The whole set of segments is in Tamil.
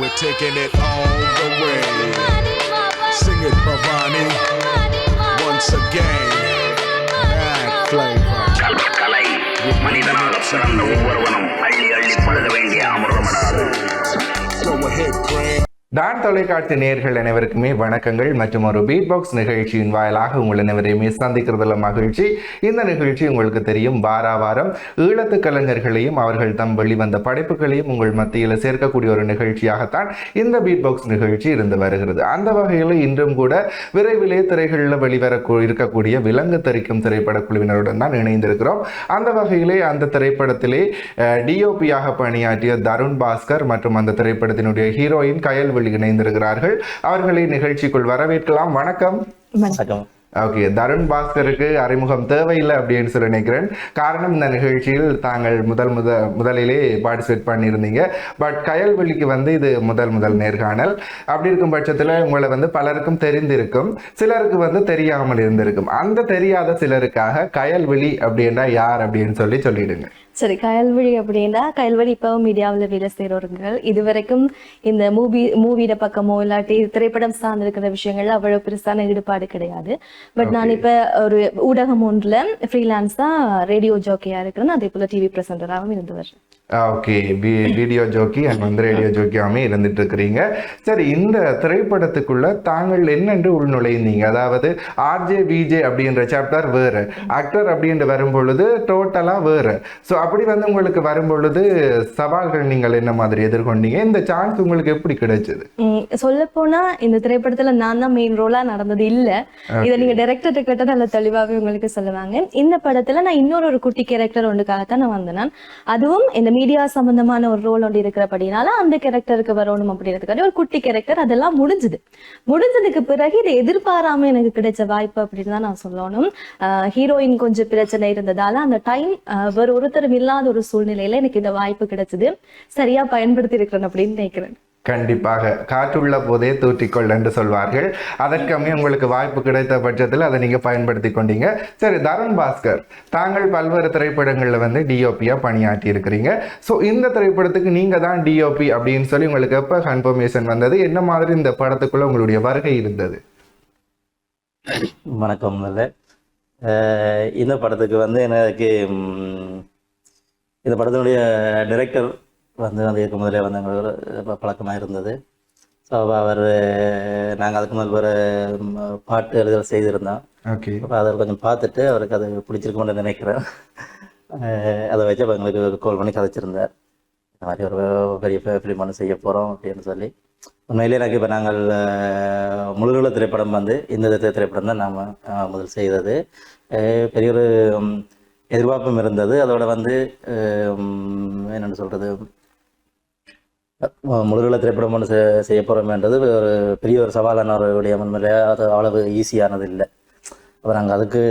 We're taking it all the way. Sing it, Bhavani. Once again, mad flavor. கலை மனிதனாக பிறந்த ஒவ்வொருவனும் அள்ளி அள்ளி பழுத வேண்டிய அமிர்தமடாது. Go ahead, Greg. டான் தொலைக்காட்சி நேயர்கள் அனைவருக்குமே வணக்கங்கள் மற்றும் ஒரு பீட் பாக்ஸ் நிகழ்ச்சியின் வாயிலாக உங்கள் அனைவரையுமே சந்திக்கிறதுல மகிழ்ச்சி. இந்த நிகழ்ச்சி உங்களுக்கு தெரியும், வாரம் ஈழத்து கலைஞர்களையும் அவர்கள் தம் வெளிவந்த படைப்புகளையும் உங்கள் மத்தியில் சேர்க்கக்கூடிய ஒரு நிகழ்ச்சியாகத்தான் இந்த பீட் பாக்ஸ் நிகழ்ச்சி இருந்து வருகிறது. அந்த வகையில் இன்றும் கூட விரைவிலே திரைகளில் வெளிவர இருக்கக்கூடிய விலங்கு தரிக்கும் திரைப்பட குழுவினருடன் தான் இணைந்திருக்கிறோம். அந்த வகையிலே அந்த திரைப்படத்திலே டிஓபியாக பணியாற்றிய தருண் பாஸ்கர் மற்றும் அந்த திரைப்படத்தினுடைய ஹீரோயின் கயல் இணைந்திருக்கிறார்கள். அவர்களை நிகழ்ச்சிக்குள் வரவேற்கலாம். வணக்கம். ஓகே, தருண் பாஸ்கருக்கு அறிமுகம் தேவையில்லை அப்படின்னு சொல்லி நினைக்கிறேன். காரணம், இந்த நிகழ்ச்சியில் தாங்கள் முதலிலே பார்ட்டிசிபேட் பண்ணியிருந்தீங்க. பட் கயல்வெளிக்கு இது முதல் நேர்காணல். அப்படி இருக்கும் பட்சத்தில் உங்களை பலருக்கும் தெரிந்திருக்கும், சிலருக்கு தெரியாமல் இருந்திருக்கும். அந்த தெரியாத சிலருக்காக கயல்வெளி அப்படின்னா யார் அப்படின்னு சொல்லிடுங்க. சரி, கயல்வழி அப்படின்னா, கயல்வழி இப்பவும் மீடியாவில் வேலை செய்கிறவர்கள். இதுவரைக்கும் இந்த மூவியோட பக்கமோ இல்லாட்டி திரைப்படம் சார்ந்திருக்கிற விஷயங்கள்ல அவ்வளவு பெருசான ஈடுபாடு கிடையாது. பட் நான் இப்ப ஒரு ஊடகம் ஒன்றுல ஃப்ரீலான்ஸா ரேடியோ ஜோக்கியா இருக்கிறேன். அதே போல டிவி பிரசன்டராகவும் இருந்து வர்றேன். Okay, video jockey and radio ஜோக்கியாமே இருந்துட்டு இருக்கிறீங்க. சரி, இந்த திரைப்படத்துக்குள்ள தாங்கள் என்னென்று உள்நுழைந்தீங்க? அதாவது ஆர்ஜே விஜே அப்படின்ற சாப்டர் வேறு, ஆக்டர் அப்படின்ட்டு வரும்பொழுது டோட்டலா வேறு. ஸோ அப்படி உங்களுக்கு வரும்பொழுது சவால்கள் நீங்கள் என்ன மாதிரி எதிர்கொண்டீங்க? இந்த சான்ஸ் உங்களுக்கு எப்படி கிடைச்சது? சொல்ல போனா இந்த திரைப்படத்துல நான் தான் மெயின் ரோலா நடந்தது இல்ல. இதை நீங்க டைரக்டர் கிட்ட நல்ல தெளிவாவே உங்களுக்கு சொல்லுவாங்க. இந்த படத்துல நான் இன்னொரு குட்டி கேரக்டர் ஒன்றுக்காகத்தான் நான் வந்தேன். அதுவும் இந்த மீடியா சம்பந்தமான ஒரு ரோல் ஒன்று இருக்கிறபடினால அந்த கேரக்டருக்கு வரணும் அப்படின்றதுக்காக ஒரு குட்டி கேரக்டர். அதெல்லாம் முடிஞ்சதுக்கு பிறகு இதை எதிர்பாராம எனக்கு கிடைச்ச வாய்ப்பு அப்படின்னு தான் நான் சொல்லணும். ஹீரோயின் கொஞ்சம் பிரச்சனை இருந்ததால அந்த டைம் வேற ஒருத்தரும் இல்லாத ஒரு சூழ்நிலையில எனக்கு இந்த வாய்ப்பு கிடைச்சது. சரியா பயன்படுத்தி இருக்கிறேன் அப்படின்னு நினைக்கிறேன். கண்டிப்பாக, காற்றுள்ள போதே தூற்றிக்கொள் என்று சொல்வார்கள். அதற்கமே உங்களுக்கு வாய்ப்பு கிடைத்த பட்சத்தில் அதை நீங்க பயன்படுத்தி கொண்டீங்க. சரி, தருண் பாஸ்கர், தாங்கள் பல்வேறு திரைப்படங்கள்ல டிஓபியா பணியாற்றி இருக்கிறீங்க. ஸோ இந்த திரைப்படத்துக்கு நீங்க தான் டிஓபி அப்படின்னு சொல்லி உங்களுக்கு எப்ப கன்ஃபர்மேஷன் வந்தது? என்ன மாதிரி இந்த படத்துக்குள்ள உங்களுடைய வருகை இருந்தது? வணக்கம். இந்த படத்துக்கு எனக்கு இந்த படத்தினுடைய டைரக்டர் இதுக்கு முதலே எங்களுக்கு பழக்கமாக இருந்தது. ஸோ அவர் நாங்கள் அதுக்கு முதல் ஒரு பாட்டு எழுதல் செய்திருந்தோம். ஓகே, அப்போ அதை கொஞ்சம் பார்த்துட்டு அவருக்கு அது பிடிச்சிருக்கும்னு நினைக்கிறேன். அதை வச்சு அப்போ எங்களுக்கு கால் பண்ணி கதைச்சிருந்தார். இந்த மாதிரி ஒரு பெரிய ஃபிலிம் ஒன்று செய்ய போகிறோம் அப்படின்னு சொல்லி. உண்மையிலே எனக்கு இப்போ நாங்கள் முழுநூல திரைப்படம் இந்த திரைப்படம் தான் நாம் முதல் செய்தது. பெரிய ஒரு எதிர்பார்ப்பும் இருந்தது. அதோட என்னென்னு சொல்கிறது, முழுநூல திரைப்படம் ஒன்று செய்ய போகிறோமேன்றது ஒரு பெரிய ஒரு சவாலான ஒரு விடயம். உண்மையிலே அது அவ்வளவு ஈஸியானது இல்லை. அப்போ நாங்கள் அதுக்கு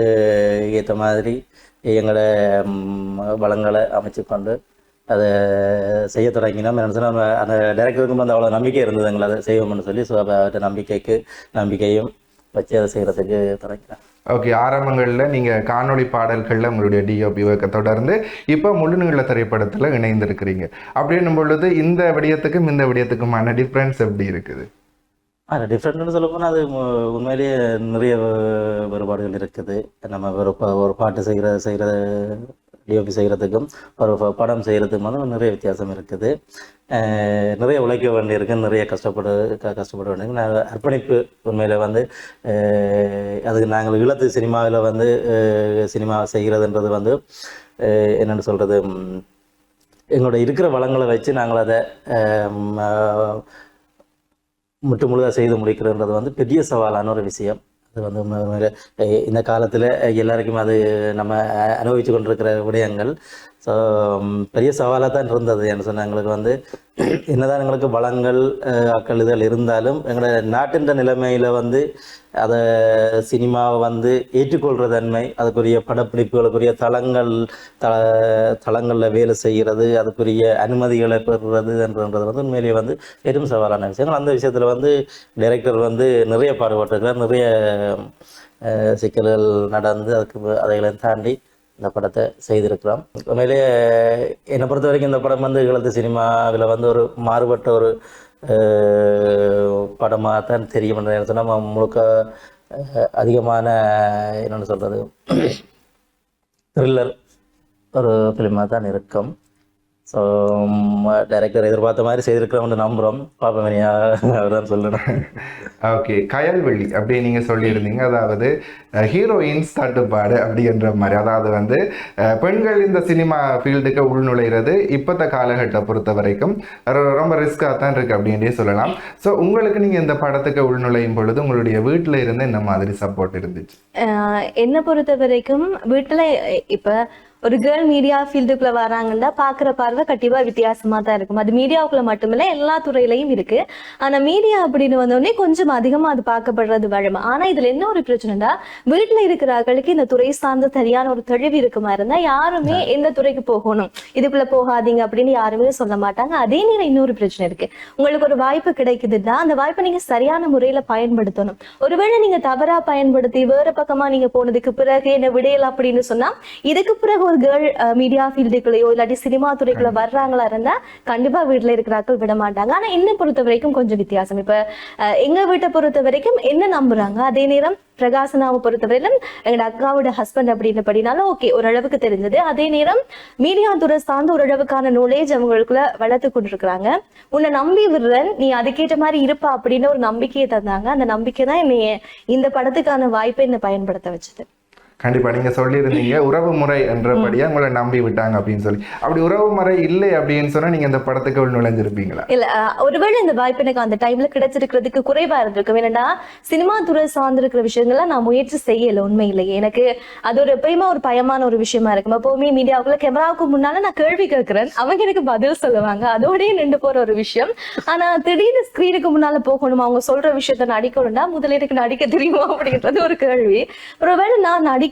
ஏற்ற மாதிரி எங்களோட வளங்களை அமைச்சு கொண்டு அதை செய்ய தொடங்கினோம். என்ன சொன்னால், அந்த டைரக்டருக்கும் அவ்வளோ நம்பிக்கை இருந்தது எங்களை அதை செய்வோம்னு சொல்லி. ஸோ அவர்கிட்ட நம்பிக்கையும் வச்சு அதை செய்கிறதுக்கு தொடங்கினேன். ஓகே, ஆரம்பங்களில் நீங்கள் காணொளி பாடல்களில் உங்களுடைய டிஓபி ஒர்க்கை தொடர்ந்து இப்போ முழுநீள திரைப்படத்தில் இணைந்திருக்கிறீங்க. அப்படின்னும் பொழுது இந்த விடயத்துக்கும் இந்த விடயத்துக்குமான டிஃப்ரென்ஸ் எப்படி இருக்குது? டிஃப்ரெண்ட்னு சொல்ல போனால் அது உண்மையிலேயே நிறைய வேறுபாடுகள் இருக்குது. நம்ம ஒரு பாட்டு செய்கிற டிஓபி செய்கிறதுக்கும் ஒரு படம் செய்கிறதுக்கும் நிறைய வித்தியாசம் இருக்குது. நிறைய உழைக்க வேண்டியிருக்கு, நிறைய கஷ்டப்பட வேண்டியிருக்கு. நாங்கள் அர்ப்பணிப்பு உண்மையில் அதுக்கு நாங்கள் ஈழத்து சினிமாவில் சினிமா செய்கிறதுன்றது என்னென்னு சொல்கிறது, எங்களோட இருக்கிற வளங்களை வச்சு நாங்கள் அதை முழுதாக செய்து முடிக்கிறதுன்றது பெரிய சவாலான ஒரு விஷயம். அது இந்த காலத்தில் எல்லாருக்கும் அது நம்ம அனுபவித்து கொண்டிருக்கிற விடயங்கள். ஸோ பெரிய சவாலாக தான் இருந்தது. என்ன சொன்னால், எங்களுக்கு என்னதான் எங்களுக்கு வளங்கள் அக்கள் இதழ் இருந்தாலும் எங்களோட நாட்டின் நிலைமையில் அதை சினிமாவை ஏற்றுக்கொள்கிற தன்மை, அதுக்குரிய படப்பிடிப்புகளுக்குரிய தளங்களில் வேலை செய்கிறது, அதுக்குரிய அனுமதிகளை பெறுறதுன்றது உண்மையிலேயே பெரும் சவாலான விஷயங்கள். அந்த விஷயத்தில் டைரக்டர் நிறைய பாடுபட்டிருக்கிறார். நிறைய சிக்கல்கள் நடந்து அதைகளை தாண்டி இந்த படத்தை செய்திருக்கிறோம். உண்மையிலேயே என்னை பொறுத்த வரைக்கும் இந்த படம் ஈழத்து சினிமாவில் ஒரு மாறுபட்ட ஒரு படமாக தான் தெரியும். நம்ம முழுக்க அதிகமான என்னென்னு சொல்கிறது த்ரில்லர் ஒரு ஃபிலிமாக தான் இருக்கும். ஸோ டைரக்டர் எதிர்பார்த்த மாதிரி செய்திருக்கிறோம்னு நம்புகிறோம். பார்ப்போம், அவர் தான் சொல்லணும். ஓகே, கயல்வெள்ளி அப்படி நீங்கள் சொல்லியிருந்தீங்க. அதாவது ஹீரோயின்ஸ் தட்டுப்பாடு அப்படின்ற மாதிரி, அதாவது வந்து பெண்கள் இந்த சினிமா ஃபீல்டுக்கு உள்நுழைகிறது இப்போத்த காலகட்டத்தை பொறுத்த வரைக்கும் ரொம்ப ரிஸ்க்காக தான் இருக்குது அப்படின்றே சொல்லலாம். ஸோ உங்களுக்கு நீங்கள் இந்த படத்துக்கு உள்நுழையும் பொழுது உங்களுடைய வீட்டில் இருந்து என்ன மாதிரி சப்போர்ட் இருந்துச்சு? என்னை பொறுத்த வரைக்கும் வீட்டில் இப்போ ஒரு கேர்ள் மீடியா ஃபீல்டுக்குள்ள வராங்கன்னா பாக்குற பார்வை கண்டிப்பா வித்தியாசமா தான் இருக்கும். அது மீடியாவுக்குள்ள மட்டுமில்ல, எல்லா துறையிலையும் இருக்கு. ஆனா மீடியா அப்படின்னு வந்தோடனே கொஞ்சம் அதிகமா அது பார்க்கப்படுறது வழமை. ஆனா இதுல என்ன ஒரு பிரச்சனைனா, வீட்டுல இருக்கிறவர்களுக்கு இந்த துறை சார்ந்த சரியான ஒரு தெளிவு இருக்குமா இருந்தா யாருமே எந்த துறைக்கு போகணும், இதுக்குள்ள போகாதீங்க அப்படின்னு யாருமே சொல்ல மாட்டாங்க. அதே நேரம் இன்னொரு பிரச்சனை இருக்கு. உங்களுக்கு ஒரு வாய்ப்பு கிடைக்குதுன்னா அந்த வாய்ப்பை நீங்க சரியான முறையில பயன்படுத்தணும். ஒருவேளை நீங்க தவறா பயன்படுத்தி வேற பக்கமா நீங்க போனதுக்கு பிறகு என்ன விடையல அப்படின்னு சொன்னா, இதுக்கு பிறகு ஒரு கேர்ள் மீடியா ஃபீல்டுக்குள்ளேயோ இல்லாட்டி சினிமா துறைக்குள்ள வர்றாங்களா இருந்தா கண்டிப்பா வீட்டுல இருக்கிறார்கள் விட மாட்டாங்க. ஆனா என்ன பொறுத்த வரைக்கும் கொஞ்சம் வித்தியாசம். இப்ப எங்க வீட்டை பொறுத்த வரைக்கும் என்ன நம்புறாங்க, அதே நேரம் பிரகாசனாவை பொறுத்தவரையிலும் எங்களோட அக்காவோட ஹஸ்பண்ட் அப்படின்றபடினாலும் ஓகே ஓரளவுக்கு தெரிஞ்சது. அதே நேரம் மீடியா துறை சார்ந்து ஓரளவுக்கான நாலேஜ் அவங்களுக்குள்ள வளர்த்து கொண்டிருக்கிறாங்க. உன்னை நம்பி விடுறேன், நீ அதுக்கேற்ற மாதிரி இருப்பா அப்படின்னு ஒரு நம்பிக்கையை தந்தாங்க. அந்த நம்பிக்கை தான் என்னைய இந்த படத்துக்கான வாய்ப்பை என்ன பயன்படுத்த வச்சது. கண்டிப்பாக நீங்கள் சொல்லியிருந்தீங்க உறவு முறை என்றபடியாக உங்களை நம்பி விட்டாங்க அப்படின்னு சொல்லி. அப்படி உறவு முறை இல்லை அப்படின்னு சொன்னால் நீங்கள் இந்த படத்துக்கு நுழைஞ்சிருப்பீங்களா? இல்லை, ஒருவேளை இந்த வாய்ப்பு எனக்கு அந்த டைமில் கிடைச்சிருக்கிறதுக்கு குறைவாக இருந்திருக்கும். ஏன்னா சினிமா துறை சார்ந்திருக்கிற விஷயங்கள்லாம் நான் முயற்சி செய்யலை உண்மையிலேயே. எனக்கு அது ஒரு எப்பயுமா ஒரு பயமான ஒரு விஷயமா இருக்கும். எப்பவுமே மீடியாவுக்குள்ள கேமராவுக்கு முன்னால நான் கேள்வி கேட்கிறேன், அவங்க எனக்கு பதில் சொல்லுவாங்க, அதோடய நின்று போகிற ஒரு விஷயம். ஆனால் திடீர்னு ஸ்க்ரீனுக்கு முன்னால் போகணுமா, அவங்க சொல்கிற விஷயத்த நடிக்கணும்னா முதல்ல எனக்கு நடிக்க தெரியுமா அப்படின்றது ஒரு கேள்வி. ஒருவேளை நான் நடிக்கிறதால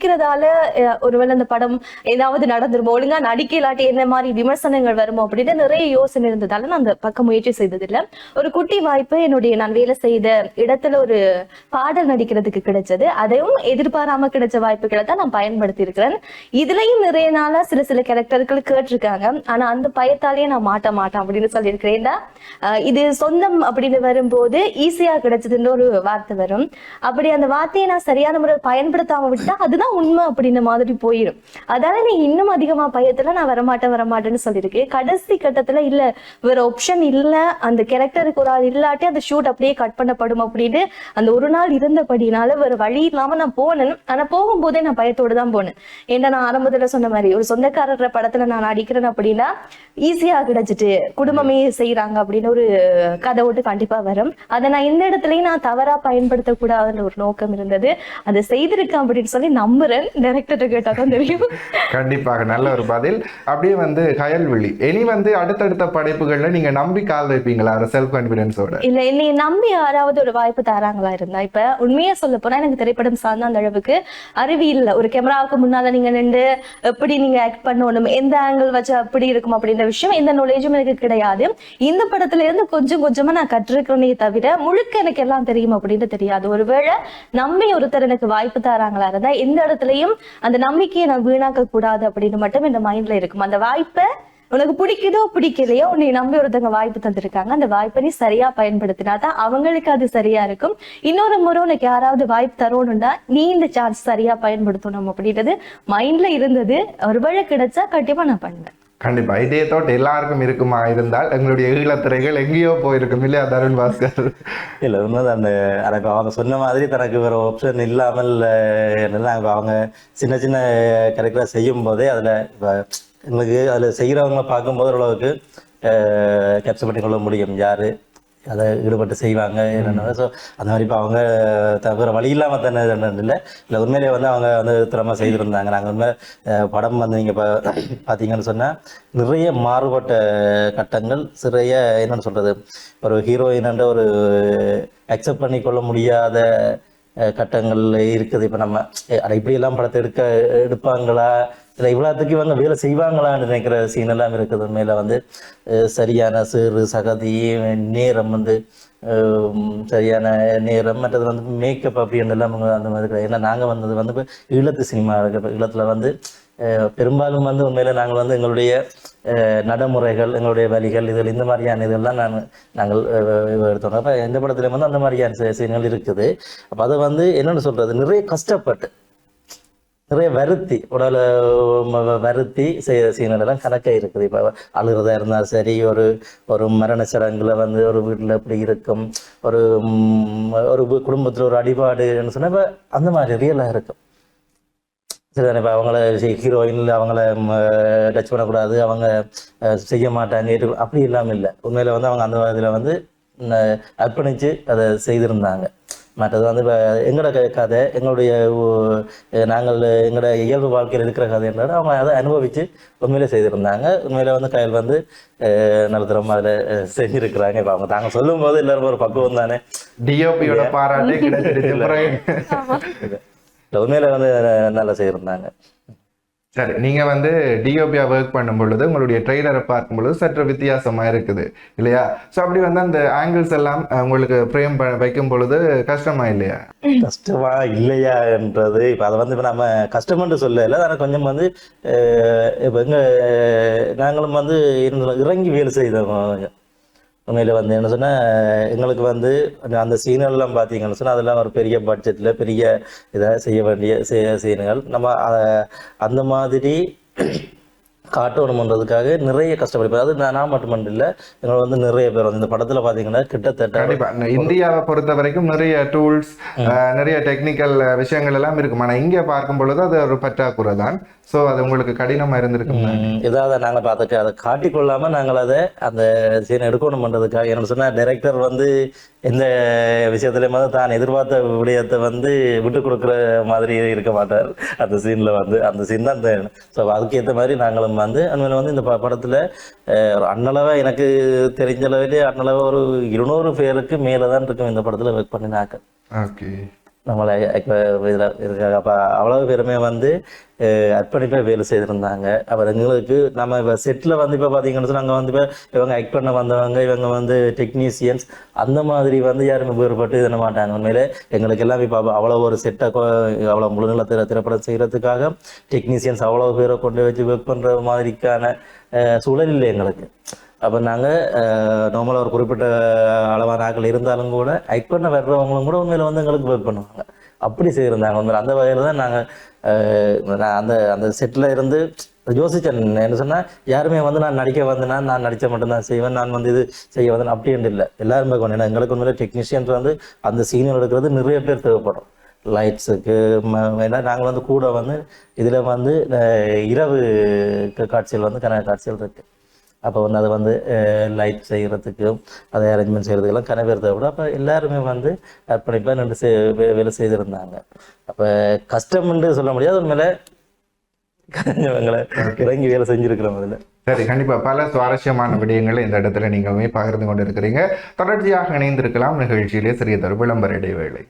ஒருவேளை அந்த படம் ஏதாவது நடந்துருமோ, ஒழுங்கா நடிக்க இல்லாட்டி என்ன மாதிரி விமர்சனங்கள் வருமோ அப்படின்னு நிறைய யோசனை இருந்ததால நான் அந்த பக்கம் முயற்சி செய்ததில்லை. ஒரு குட்டி வாய்ப்பு என்னுடைய நான் வேலை செய்த இடத்துல ஒரு பாடல் நடிக்கிறதுக்கு கிடைச்சது. அதையும் எதிர்பாராம கிடைச்ச வாய்ப்புகளை தான் நான் பயன்படுத்தி இருக்கிறேன். இதுலயும் நிறைய நாளா சில கேரக்டர்கள் கேட்டிருக்காங்க. ஆனா அந்த பயத்தாலேயே நான் மாட்டேன் அப்படின்னு சொல்லியிருக்கிறேன். இது சொந்தம் அப்படின்னு வரும்போது ஈஸியா கிடைச்சதுன்னு ஒரு வார்த்தை வரும். அப்படி அந்த வார்த்தையை நான் சரியான முறையில் பயன்படுத்தாம விட்டா அதுதான் உண்மை அப்படின்ற மாதிரி போயிடும். அதால நீ இன்னும் அதிகமா பயத்துல நான் வரமாட்டேன்னு சொல்லியிருக்கேன். கடைசி கட்டத்துல இல்ல வேற ஆப்ஷன் இல்ல, அந்த கேரக்டருக்கு ஒரு ஆள் இல்லாட்டி அந்த ஷூட் அப்படியே கட் பண்ணப்படும் அப்படின்னு அந்த ஒரு நாள் இருந்தபடினால வேற வழி இல்லாம நான் போனேன். ஆனா போகும்போதே நான் பயத்தோடு தான் போனேன். ஏன்னா நான் ஆரம்பத்துல சொன்ன மாதிரி ஒரு சொந்தக்காரர் படத்துல நான் நடிக்கிறேன் அப்படின்னா ஈஸியா கிடைச்சிட்டு குடும்பமே செய்யறாங்க அப்படின்னு ஒரு கதை ஓட்டு கண்டிப்பா வரும். அதை நான் இந்த இடத்துலயும் நான் தவறா பயன்படுத்தக்கூடாதுன்ற ஒரு நோக்கம் இருந்தது. அதை செய்திருக்கேன் அப்படின்னு சொல்லி நம்புறேன். டைரக்டர்கிட்ட கேட்டா தான் தெரியும். கண்டிப்பாக நல்ல ஒரு பதில். அப்படியே வந்து கயல்வெளி, இனி வந்து அடுத்தடுத்த படைப்புகள்ல நீங்க நம்பி கால் வைப்பீங்களா செல்ஃப் கான்பிடன்ஸோட? இல்ல, என்னை நம்பி யாராவது ஒரு வாய்ப்பு தராங்களா இருந்தா, இப்ப உண்மையா சொல்ல போனா எனக்கு திரைப்படம் சார்ந்த அந்த அளவுக்கு அறிவு இல்ல. ஒரு கேமராவுக்கு முன்னால நீங்க நின்று எப்படி நீங்க ஆக்ட் பண்ணணும், எந்த ஆங்கிள் வச்சு அப்படி இருக்கும் அப்படின்ற விஷயம் எந்த நாலேஜும் எனக்கு கிடையாது. இந்த படத்துல இருந்து கொஞ்சம் கொஞ்சமா நான் கற்றிருக்கிறேனே தவிர முழுக்க எனக்கு எல்லாம் தெரியும் அப்படின்னு தெரியாது. ஒருவேளை நம்பி ஒருத்தர் எனக்கு வாய்ப்பு தராங்களா இருந்தா எந்த இடத்துலயும் அந்த நம்பிக்கையை நான் வீணாக்க கூடாது அப்படின்னு மட்டும் இந்த மைண்ட்ல இருக்கும். அந்த வாய்ப்பை உனக்கு பிடிக்குதோ பிடிக்கலையோ உன்னை நம்பி ஒருத்தவங்க வாய்ப்பு தந்திருக்காங்க, அந்த வாய்ப்பை நீ சரியா பயன்படுத்தினாதான் அவங்களுக்கு அது சரியா இருக்கும். இன்னொரு முறை உனக்கு யாராவது வாய்ப்பு தரணும்னா நீ இந்த சான்ஸ் சரியா பயன்படுத்தணும் அப்படின்றது மைண்ட்ல இருந்தது. ஒருவேளை கிடைச்சா கண்டிப்பா நான் பண்ணுவேன். கண்டிப்பா இதே தோட் எல்லாருக்கும் இருக்குமா இருந்தால் எங்களுடைய ஈழத்திரைகள் எங்கேயோ போயிருக்கும் இல்லையா தருண் பாஸ்கர்? இல்லை உண்மைதான். அந்த எனக்கு அவங்க சொன்ன மாதிரி தனக்கு வேறு ஆப்ஷன் இல்லாமல் நாங்கள் அவங்க சின்ன சின்ன கேரக்டராக செய்யும் போதே அதில் இப்போ எங்களுக்கு அதில் செய்கிறவங்கள பார்க்கும்போது ஓரளவுக்கு கேப்சர் பண்ணிக்கொள்ள முடியும் யார் அதை ஈடுபட்டு செய்வாங்க என்னென்ன. ஸோ அந்த மாதிரி இப்போ அவங்க வேறு வழி இல்லாமல் தானே இல்லை உண்மையிலே வந்து அவங்க வந்து திறமாக செய்திருந்தாங்க. நாங்கள் உண்மையில படம் வந்து நீங்கள் இப்போ பார்த்தீங்கன்னு சொன்னால் நிறைய மாறுபட்ட கட்டங்கள், நிறைய என்னென்னு சொல்கிறது, ஒரு ஹீரோயின்ன்ற ஒரு அக்செப்ட் பண்ணிக்கொள்ள முடியாத கட்டங்கள் இருக்குது. இப்போ நம்ம இப்படியெல்லாம் படத்தை எடுப்பாங்களா இல்லை இவ்வளோத்துக்கு இவங்க வேலை செய்வாங்களான்னு நினைக்கிற சீன் எல்லாம் இருக்குது. உண்மையில் வந்து சரியான சிறு சகதி நேரம் வந்து சரியான நேரம், மற்றது வந்து மேக்கப் அப்படின்றலாம் அந்த மாதிரி கிடையாது. ஏன்னா நாங்கள் வந்தது வந்து இப்போ ஈழத்து சினிமா ஈழத்தில் வந்து பெரும்பாலும் வந்து உண்மையில் நாங்கள் வந்து எங்களுடைய நடைமுறைகள், எங்களுடைய வழிகள், இதில் இந்த மாதிரியான இதெல்லாம் நாங்கள் எடுத்தோம். அப்போ எந்த படத்துல வந்து அந்த மாதிரியான சீன்கள் இருக்குது. அப்போ அதை வந்து என்னென்னு சொல்றது, நிறைய கஷ்டப்பட்டு நிறைய வருத்தி உடலை வருத்தி செய்கிற சீனெல்லாம் கணக்கே இருக்குது. இப்போ அழுகிறதா இருந்தாலும் சரி, ஒரு மரண சடங்குல வந்து ஒரு வீட்டில் எப்படி இருக்கும், ஒரு குடும்பத்தில் ஒரு அடிபாடுன்னு சொன்னால் இப்போ அந்த மாதிரி ரியலாக இருக்கும். சரிதானே? இப்போ அவங்கள ஹீரோயினில் அவங்கள டச் பண்ணக்கூடாது, அவங்க செய்ய மாட்டாங்க, அப்படி இல்லாமல் இல்லை. உண்மையில் வந்து அவங்க அந்த இதில் வந்து அர்ப்பணித்து அதை செய்திருந்தாங்க. மற்றது வந்து இப்போ எங்களோட கதை, எங்களோட இயல்பு வாழ்க்கையில் இருக்கிற கதைன்றது அவங்க அதை அனுபவித்து உண்மையிலே செய்திருந்தாங்க. உண்மையிலே வந்து கையில் வந்து நடுத்தரமாக அதில் செஞ்சுருக்கிறாங்க. இப்போ அவங்க தாங்க சொல்லும் போது எல்லாரும் ஒரு பக்குவம் தானே, டிஓபியோட பாராட்டே கிடைச்சிருச்சு. உண்மையில வந்து நல்லா செய்திருந்தாங்க. சரி, நீங்க வந்து டிஓபியா ஒர்க் பண்ணும் பொழுது உங்களுடைய ட்ரெய்லரை பார்க்கும் பொழுது சற்று வித்தியாசமா இருக்குது இல்லையா? ஸோ அப்படி வந்து அந்த ஆங்கிள்ஸ் எல்லாம் உங்களுக்கு ஃப்ரேம் வைக்கும் பொழுது கஷ்டமா இல்லையா? கஷ்டமா இல்லையான்றது இப்போ அதை வந்து இப்போ நம்ம கஷ்டம்னு சொல்லல, ஆனால் கொஞ்சம் வந்து இப்போ நாங்களும் வந்து இறங்கி வேலை செய்தோம். உண்மையில் வந்து என்ன சொன்னால், எங்களுக்கு வந்து அந்த சீனெல்லாம் பார்த்தீங்கன்னு சொன்னால் அதெல்லாம் ஒரு பெரிய பட்ஜெட்டில் பெரிய இதாக செய்ய வேண்டிய சீன்கள். நம்ம அந்த மாதிரி காட்டணுன்றதுக்காக நிறைய கஷ்டப்பட்டு, அது நான் மட்டும் இல்லை, எங்களை வந்து நிறைய பேர் வந்து இந்த படத்தில் பார்த்தீங்கன்னா கிட்டத்தட்ட கண்டிப்பாக இந்தியாவை பொறுத்த வரைக்கும் நிறைய டூல்ஸ், நிறைய டெக்னிக்கல் விஷயங்கள் எல்லாம் இருக்கும். ஆனால் இங்கே பார்க்கும் பொழுது அது ஒரு பற்றாக்குறை தான். ஸோ அது உங்களுக்கு கடினமாக இருந்திருக்கும். இதாவது நாங்கள் பார்த்துட்டு அதை காட்டிக்கொள்ளாமல் நாங்கள் அந்த சீனை எடுக்கணும்ன்றதுக்காக என்ன சொன்னால், டைரக்டர் வந்து எந்த விஷயத்துலையும் வந்து தான் எதிர்பார்த்த விடயத்தை வந்து விட்டு கொடுக்குற மாதிரி இருக்க மாட்டார். அந்த சீனில் வந்து அந்த சீன் தான் ஸோ அதுக்கேற்ற மாதிரி நாங்களும் வந்து அண்மையில் வந்து இந்த படத்தில் அண்ணளவை எனக்கு தெரிஞ்ச அளவிலே அண்ணளவை ஒரு 200 பேருக்கு மேலே தான் இருக்கும் இந்த படத்தில் ஒர்க் பண்ணினாக்க. ஓகே, நம்மளை இதில் இருக்காங்க. அப்போ அவ்வளவு பேருமே வந்து அர்ப்பணிப்பாக வேலை செய்திருந்தாங்க. அப்புறம் எங்களுக்கு நம்ம இப்போ செட்டில் வந்து இப்போ பார்த்தீங்கன்னு சொன்னால் அங்கே வந்து இப்போ இவங்க ஆக்ட் பண்ண வந்தவங்க, இவங்க வந்து டெக்னீஷியன்ஸ், அந்த மாதிரி வந்து யாருமே வேறுபட்டு இது பண்ண மாட்டாங்க. உண்மையிலே எங்களுக்கு எல்லாம் இப்போ அவ்வளோ ஒரு செட்டை அவ்வளோ முழுநில திரைப்படம் செய்கிறதுக்காக டெக்னீஷியன்ஸ் அவ்வளோ பேரை கொண்டு வச்சு ஒர்க் பண்ணுற மாதிரிக்கான சூழல் இல்லை எங்களுக்கு. அப்போ நாங்கள் நார்மலாக ஒரு குறிப்பிட்ட அளவான ஆட்கள் இருந்தாலும் கூட ஆக்ட் பண்ண வர்றவங்களும் கூட உண்மையில் வந்து எங்களுக்கு ஒர்க் பண்ணுவாங்க. அப்படி செய்திருந்தாங்க. உண்மையில் அந்த வகையில் தான் நாங்கள் அந்த செட்டில் இருந்து யோசித்தேன். என்ன சொன்னால், யாருமே வந்து நான் நடிக்க வந்தேன்னா நான் நடித்த மட்டும்தான் செய்வேன், நான் வந்து இது செய்ய வந்தேன் அப்படின்ட்டு இல்லை. எல்லாருமே கொண்டு ஏன்னா எங்களுக்கு உண்மையிலே டெக்னீஷியன்ஸ் வந்து அந்த சீனியர் எடுக்கிறது நிறைய பேர் தேவைப்படும். லைட்ஸுக்கு ஏன்னா நாங்கள் வந்து கூட வந்து இதில் வந்து இரவு காட்சிகள் வந்து கனவு காட்சிகள் இருக்குது. அப்போ வந்து அதை வந்து லைட் செய்கிறதுக்கும் அதை அரேஞ்ச்மெண்ட் செய்கிறதுக்கெல்லாம் கனவேர் தேவைப்படும். அப்போ எல்லாருமே வந்து அர்ப்பணிப்பாக நின்று வேலை செய்திருந்தாங்க. அப்போ கஷ்டம்னு சொல்ல முடியாது, உண்மையில கரைஞ்சவங்களை இறங்கி வேலை செஞ்சுருக்கிறோம். அதில் சரி, கண்டிப்பாக பல சுவாரஸ்யமான விடயங்களை இந்த இடத்துல நீங்களுமே பகிர்ந்து கொண்டு இருக்கிறீங்க. தொடர்ச்சியாக இணைந்திருக்கலாம். நிகழ்ச்சியிலே சிறியதொரு விளம்பர இடைவேளை.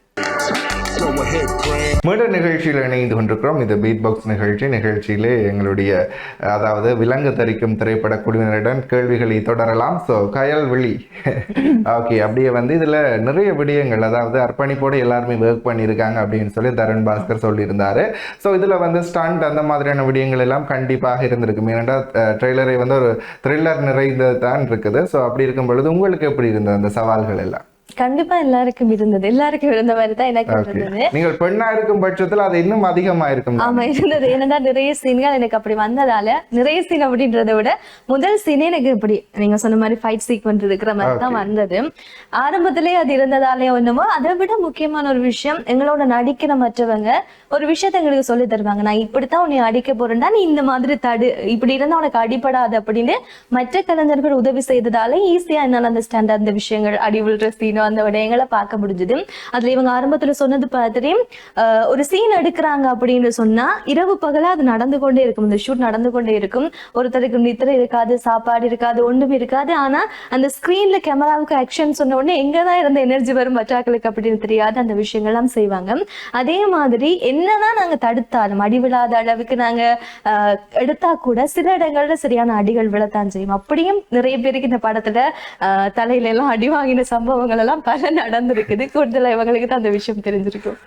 மீண்டும் நிகழ்ச்சியில் இணைந்து கொண்டிருக்கிறோம். இது பீட் பாக்ஸ் நிகழ்ச்சியிலே எங்களுடைய அதாவது விலங்கு தரிக்கும் திரைப்பட குழுவினருடன் கேள்விகளை தொடரலாம். ஸோ கயல்விழி ஓகே, அப்படியே வந்து இதில் நிறைய விடயங்கள், அதாவது அர்ப்பணிப்போடு எல்லாருமே ஒர்க் பண்ணியிருக்காங்க அப்படின்னு சொல்லி தருண் பாஸ்கர் சொல்லியிருந்தாரு. ஸோ இதில் வந்து ஸ்டண்ட் அந்த மாதிரியான விடயங்கள் எல்லாம் கண்டிப்பாக இருந்திருக்கும். ஏனென்றால் ட்ரெய்லரை வந்து ஒரு த்ரில்லர் நிறைந்தது தான் இருக்குது. ஸோ அப்படி இருக்கும் பொழுது உங்களுக்கு எப்படி இருந்தது அந்த சவால்கள் எல்லாம்? கண்டிப்பா எல்லாருக்கும் இருந்தது, எல்லாருக்கும் இருந்த மாதிரி தான் எனக்கு இருந்தது. நீங்கள் பெண்ணா இருக்கும் பட்சத்தில் அது இன்னும் அதிகமா இருக்கும். ஆமா இருந்தது. ஏன்னா நிறைய சீன்கள் எனக்கு அப்படி வந்ததால, நிறைய சீன் அப்படின்றத விட முதல் சீனே எனக்கு இப்படி நீங்க சொன்ன மாதிரி ஃபைட் சீக்வென்ஸ் இருக்கிற மாதிரி தான் வந்தது. ஆரம்பத்திலே அது இருந்ததாலே ஒண்ணுமோ. அதை விட முக்கியமான ஒரு விஷயம், எங்களோட நடிக்கிற மற்றவங்க ஒரு விஷயத்த எங்களுக்கு சொல்லி தருவாங்க. நான் இப்படித்தான் உன்னை அடிக்க போறேன்டா, நீ இந்த மாதிரி இப்படி இருந்தா உனக்கு அடிப்படாது அப்படின்னு மற்ற கலைஞர்கள் உதவி செய்ததால ஈஸியா என்னால அந்த ஸ்டாண்ட் அந்த விஷயங்கள் அடி விழுற சீனோ அந்த விடயங்களை பார்க்க முடிஞ்சது. அதுல இவங்க ஆரம்பத்துல சொன்னது பார்த்துட்டு ஒரு சீன் எடுக்கிறாங்க அப்படின்னு சொன்னா இரவு பகலா அது நடந்து கொண்டே இருக்கும், இந்த ஷூட் நடந்து கொண்டே இருக்கும். ஒருத்தருக்கு நித்திரை இருக்காது, சாப்பாடு இருக்காது, ஒன்றும் இருக்காது. ஆனா அந்த ஸ்கிரீன்ல கேமராவுக்கு ஆக்ஷன் சொன்ன உடனே எங்கதான் இருந்த எனர்ஜி வரும் மற்றாக்களுக்கு அப்படின்னு தெரியாது அந்த விஷயங்கள்லாம் செய்வாங்க. அதே மாதிரி என்னதான் நாங்க தடுத்தாலும் அடி விழாத அளவுக்கு நாங்க எடுத்தா கூட சில இடங்கள்ல சரியான அடிகள் விழத்தான் செய்யும். அப்படியும் நிறைய பேருக்கு இந்த படத்துல தலையில எல்லாம் அடி வாங்கின சம்பவங்கள் எல்லாம் பல நடந்திருக்குது. கூடுதலா இவங்களுக்கு தான் அந்த விஷயம் தெரிஞ்சிருக்கும்.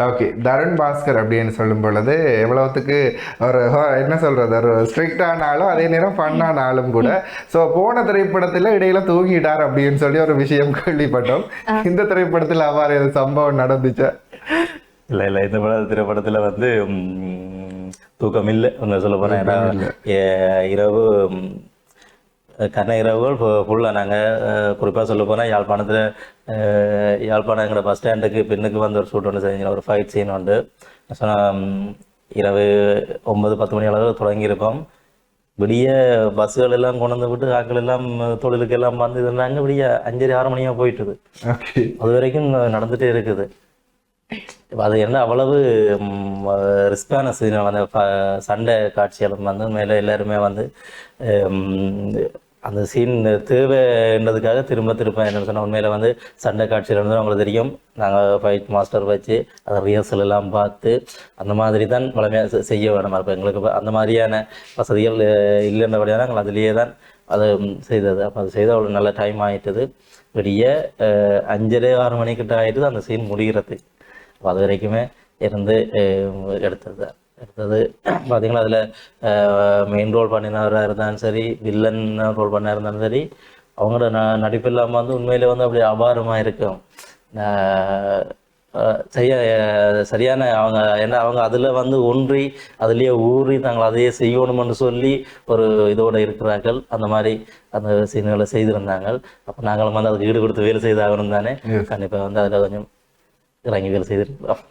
ஓகே, தருண் பாஸ்கர் அப்படின்னு சொல்லும் பொழுது எவ்வளவுத்துக்கு ஒரு என்ன சொல்றது, ஒரு ஸ்ட்ரிக்டான ஆளும் அதே நேரம் ஃபன்னான ஆளும் கூட. ஸோ போன திரைப்படத்தில் இடையில தூங்கிட்டார் அப்படின்னு சொல்லி ஒரு விஷயம் கேள்விப்பட்டோம். இந்த திரைப்படத்தில் அவ்வாறு எது சம்பவம் நடந்துச்சா? இல்லை இந்த திரைப்படத்தில் வந்து தூக்கம் இல்லை ஒன்று சொல்ல போனேன். இரவு கண்ண இரவுகள் ஃபுல்லாக நாங்கள் குறிப்பாக சொல்ல போனால் யாழ்ப்பாணம் எங்களோட பஸ் ஸ்டாண்டுக்கு பின்னுக்கு வந்து ஒரு ஷூட் ஒன்று செஞ்சு ஒரு ஃபைட் சீன் உண்டு. இரவு 9-10 மணி அளவு தொடங்கியிருப்போம். விடிய பஸ்ஸுகள் எல்லாம் கொண்டு வந்து விட்டு ஆட்கள் எல்லாம் தொழிலுக்கு எல்லாம் வந்து இருந்தாங்க. விடிய 5-6 மணியாக போயிட்டுது. அது வரைக்கும் நடந்துகிட்டே இருக்குது. அது என்ன அவ்வளவு ரிஸ்கான சீன். அந்த சண்டை காட்சிகளும் வந்து மேலே எல்லாருமே வந்து அந்த சீன் தேவைன்றதுக்காக திரும்ப என்னென்னு சொன்னால் உண்மையில் வந்து சண்டை காட்சியில் வந்து அவங்களுக்கு தெரியும். நாங்கள் ஃபைட் மாஸ்டர் வச்சு அதை ரிஹர்சல் எல்லாம் பார்த்து அந்த மாதிரி தான் வளமையாக செய்ய வேணுமா இருக்கும். எங்களுக்கு அந்த மாதிரியான வசதிகள் இல்லைன்றபடியாக நாங்கள் அதிலேயே தான் அதை செய்தது. அப்போ அது செய்த அவ்வளோ நல்ல டைம் ஆகிட்டது. விடிய 5-6 மணிக்கிட்ட ஆகிட்டுது அந்த சீன் முடிகிறது. அப்போ அது வரைக்குமே இருந்து எடுத்தது பார்த்தீங்களா. அதில் மெயின் ரோல் பண்ணினவராக இருந்தாலும் சரி, வில்லன் ரோல் பண்ண இருந்தாலும் சரி, அவங்களோட நடிப்பு இல்லாமல் வந்து உண்மையிலே வந்து அப்படி அபாரமாக இருக்கும். சரியான அவங்க அதில் வந்து ஒன்றி அதுலேயே ஊறி தாங்கள் அதையே செய்யணும்னு சொல்லி ஒரு இதோடு இருக்கிறார்கள். அந்த மாதிரி அந்த சீன்களை செய்திருந்தாங்க. அப்போ நாங்களும் வந்து அதுக்கு ஈடு கொடுத்து வேலை செய்தாகணும் தானே. கண்டிப்பாக வந்து அதில் கொஞ்சம் இறங்கி வேலை செய்திருக்கிறோம்.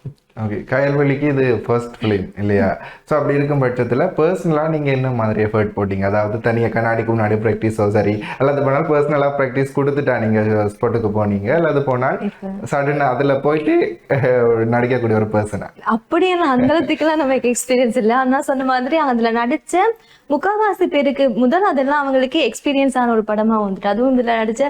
ஓகே, கயல்வெளிக்கு இது ஃபர்ஸ்ட் ஃபிலிம் இல்லையா? ஸோ அப்படி இருக்கும் பட்சத்தில் பர்சனலாக நீங்கள் என்ன மாதிரி எஃபர்ட் போட்டிங்க? அதாவது தனியாக கண்ணாடிக்கு முன்னாடி ப்ராக்டிஸோ சரி, அல்லது போனால் பர்சனலாக ப்ராக்டிஸ் கொடுத்துட்டா நீங்கள் ஸ்பாட்டுக்கு போனீங்க, அல்லது போனால் சடனாக அதில் போயிட்டு நடிக்கக்கூடிய ஒரு பர்சனா? அப்படியெல்லாம் அந்த அளவுக்குலாம் நமக்கு எக்ஸ்பீரியன்ஸ் இல்லை. ஆனால் சொன்ன மாதிரி அதில் நடித்த முக்கால்வாசி பேருக்கு அதெல்லாம் அவங்களுக்கு எக்ஸ்பீரியன்ஸ் ஆன ஒரு படமாக வந்துட்டு. அதுவும் இதில் நடித்த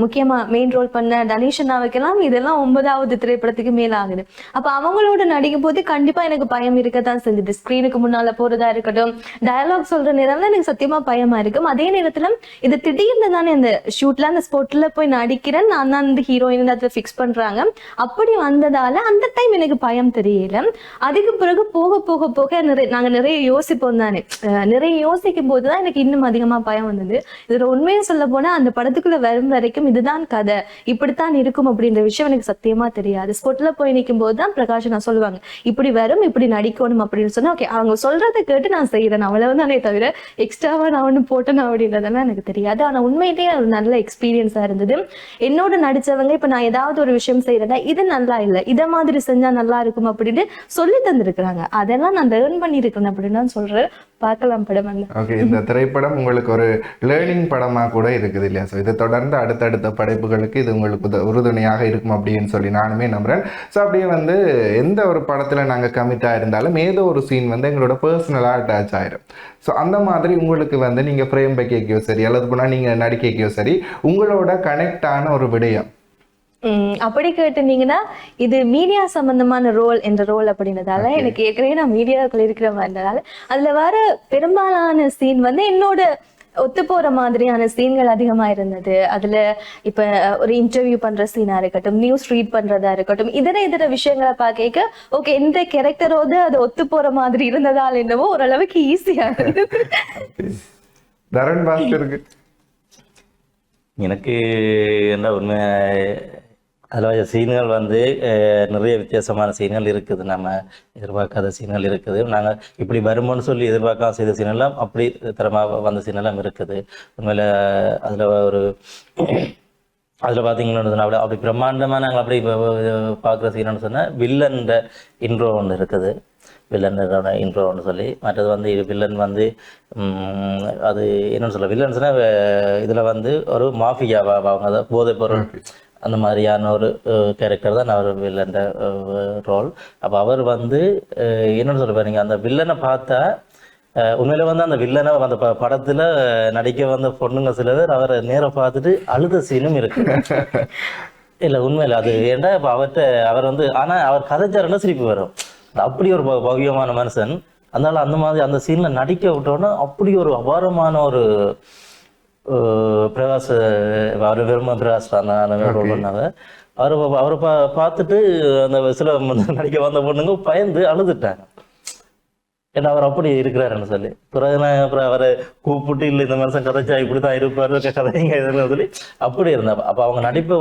முக்கியமாக மெயின் ரோல் பண்ண தனீஷனாவுக்கெல்லாம் இதெல்லாம் 9வது திரைப்படத்துக்கு மேலே ஆகுது. அப்போ அவங்களோட நடிக்கும் போது கண்டிப்பா எனக்கு பயம் இருக்கத்தான் செஞ்சுது. ஸ்கிரீனுக்கு முன்னால போறதா இருக்கட்டும், டயலாக் சொல்ற நேரம்ல எனக்கு சத்தியமா பயமா இருக்கும். அதே நேரத்துல இது திடீர்னு தானே அந்த ஷூட்ல அந்த ஸ்பாட்ல போய் நடிக்கிறேன், நான் தான் இந்த ஹீரோயின் அதை ஃபிக்ஸ் பண்றாங்க. அப்படி வந்ததால அந்த டைம் எனக்கு பயம் தெரியல. அதுக்கு பிறகு போக போக போக நாங்க நிறைய யோசிப்போம் தானே. நிறைய யோசிக்கும் போதுதான் எனக்கு இன்னும் அதிகமா பயம் வந்தது. இதுல உண்மையை சொல்ல போனா அந்த படத்துக்குள்ள வரும் வரைக்கும் இதுதான் கதை, இப்படித்தான் இருக்கும் அப்படின்ற விஷயம் எனக்கு சத்தியமா தெரியாது. ஸ்பாட்ல போய் நிற்கும் போதுதான் பிரகாஷ் நான் சொல்லுவாங்க இப்படி வரும், இப்படி நடிக்கணும் அப்படின்னு சொன்னா ஓகே அவங்க சொல்றதை கேட்டு நான் செய்யறேன், அவ்வளவுதானே தவிர எக்ஸ்ட்ராவா நான் ஒண்ணு போட்டேன் அப்படின்றதெல்லாம் எனக்கு தெரியாது. ஆனா உண்மையிலேயே ஒரு நல்ல எக்ஸ்பீரியன்ஸா இருந்தது. என்னோட நடிச்சவங்க இப்ப நான் ஏதாவது ஒரு விஷயம் செய்யறேன்னா இது நல்லா இல்லை, இதை மாதிரி செஞ்சா நல்லா இருக்கும் அப்படின்னு சொல்லி தந்திருக்கிறாங்க. அதெல்லாம் நான் லேர்ன் பண்ணி இருக்கிறேன் அப்படின்னு தான் சொல்றேன். பார்க்கலாம் படம். ஓகே, இந்த திரைப்படம் உங்களுக்கு ஒரு லேர்னிங் படமா கூட இருக்குது இல்லையா? ஸோ இதை தொடர்ந்து அடுத்தடுத்த படைப்புகளுக்கு இது உங்களுக்கு உறுதுணையாக இருக்கும் அப்படின்னு சொல்லி நானுமே நம்புறேன். ஸோ அப்படியே வந்து எந்த ஒரு படத்தில் நாங்கள் கமிட்டாக இருந்தாலும் ஏதோ ஒரு சீன் வந்து எங்களோட பர்சனலாக அட்டாச் ஆயிடும். ஸோ அந்த மாதிரி உங்களுக்கு வந்து நீங்கள் ஃப்ரேம் வைக்கையோ சரி, அல்லது போனால் நீங்கள் நடிக்கையோ சரி, உங்களோட கனெக்ட் ஆன ஒரு விடயம் அப்படி கேட்டுனீங்கன்னா இது மீடியா சம்பந்தமான ரோல் என்ற ரோல் அப்படின்றதால எனக்கு ஏற்கனவே நான் மீடியாவுக்குள்ள இருக்கிற மாதிரினால அதுல வர பெரும்பாலான சீன் வந்து என்னோட ஒத்து போற மாதிரியான சீன்கள் அதிகமா இருந்தது. அதுல இப்ப ஒரு இன்டர்வியூ பண்ற சீனா இருக்கட்டும், நியூஸ் ரீட் பண்றதா இருக்கட்டும், இதர விஷயங்களை பார்க்க ஓகே இந்த கேரக்டரோடு அது ஒத்து போற மாதிரி இருந்ததால் என்னவோ ஓரளவுக்கு ஈஸியா இருந்தது. தருண் பாஸ்கருக்கு எனக்கு என்ன உண்மை அதில் சீன்கள் வந்து நிறைய வித்தியாசமான சீன்கள் இருக்குது, நம்ம எதிர்பார்க்காத சீன்கள் இருக்குது. நாங்கள் இப்படி வருமோன்னு சொல்லி எதிர்பார்க்காம செய்த சீனெல்லாம் அப்படி தரமாக வந்த சீனெல்லாம் இருக்குது. உண்மையில் அதில் பார்த்தீங்கன்னா அப்படி பிரம்மாண்டமாக நாங்கள் அப்படி பார்க்குற சீனன்னு சொன்னால் வில்லன்ற இன்ட்ரோ ஒன்று இருக்குது. வில்லனோட இன்ட்ரோ ஒன்று சொல்லி, மற்றது வந்து வில்லன் வந்து அது என்னென்னு சொல்ல, வில்லன் சொன்னால் இதில் வந்து ஒரு மாஃபியாவா அவங்க அதை போதைப் பொருள் அந்த மாதிரியான ஒரு கேரக்டர் தான் அவர் வில்லன்ற ரோல். அப்போ அவர் வந்து என்னென்னு சொல்ல பாருங்க, அந்த வில்லனை பார்த்தா உண்மையில வந்து அந்த வில்லனை அந்த படத்தில் நடிக்க வந்த பொண்ணுங்க சில பேர் அவரை நேரம் பார்த்துட்டு அழுத சீனும் இருக்கு. இல்லை உண்மையில் அது ஏன்டா இப்போ அவர் வந்து ஆனால் அவர் கதைச்சாருன்னா சிரிப்பு வரும். அப்படி ஒரு பவ்யமான மனுஷன், அதனால அந்த மாதிரி அந்த சீனில் நடிக்க விட்டோன்னா அப்படி ஒரு அபாரமான ஒரு பிரகாஷ், அவர் வெறும் பிரகாஷ் தான் அந்த ரோல் பண்ணாங்க. அவரை பார்த்துட்டு அந்த சில நடிக்க வந்த பொண்ணுங்க பயந்து அழுதுட்டாங்க, ஏன்னா அவர் அப்படி இருக்கிறாருன்னு சொல்லி. பிறகு நான் அப்புறம் அவரை கூப்பிட்டு இல்லை இந்த மனுஷன் கதைச்சா இப்படிதான் இருப்பாரு கதைங்க இதெல்லாம் சொல்லி அப்படி இருந்தா. அப்ப அவங்க நடிப்பை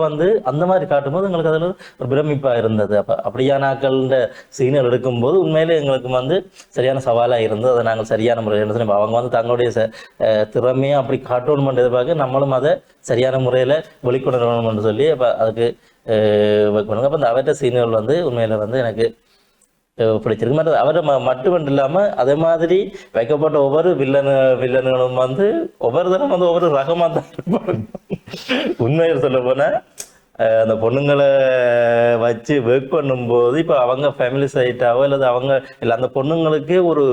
அந்த மாதிரி காட்டும்போது எங்களுக்கு அதுல ஒரு பிரமிப்பா இருந்தது. அப்படியான ஆட்கள சீனியர் எடுக்கும்போது உண்மையிலே எங்களுக்கு சரியான சவாலா இருந்தது. அதை நாங்கள் சரியான முறையில் சொல்லி அவங்க தங்களுடைய திறமையை அப்படி காட்டணும்னு எதிர்பார்க்க நம்மளும் அதை சரியான முறையில வெளிக்கொணரணும்னு சொல்லி அப்ப அதுக்கு பண்ணுங்க. அப்ப இந்த அவற்ற சீனியர் உண்மையில எனக்கு பிடிச்சிருக்கு. அவரை மட்டும் இல்லாம அதே மாதிரி வைக்கப்பட்ட ஒவ்வொரு வில்லன்களும் ஒவ்வொரு தரம் ஒவ்வொரு ரகமா தான் இருப்பாங்க. உண்மையை சொல்ல போனா அந்த பொண்ணுங்களை வச்சு ஒர்க் பண்ணும்போது இப்ப அவங்க ஃபேமிலி சைட்டாவோ அல்லது அவங்க இல்லை அந்த பொண்ணுங்களுக்கே ஒரு